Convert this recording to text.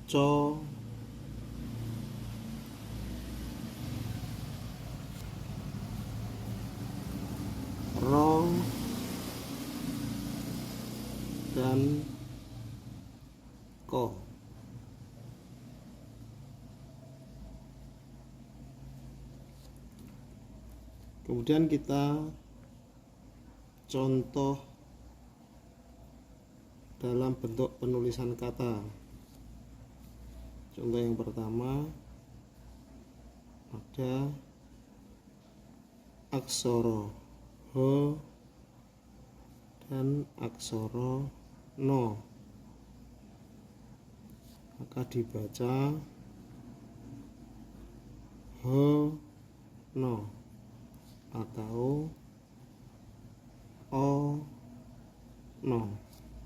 co, ro, dan ko. Kemudian kita contoh dalam bentuk penulisan kata. Contoh yang pertama ada aksara h dan aksara no, maka dibaca h no atau o no.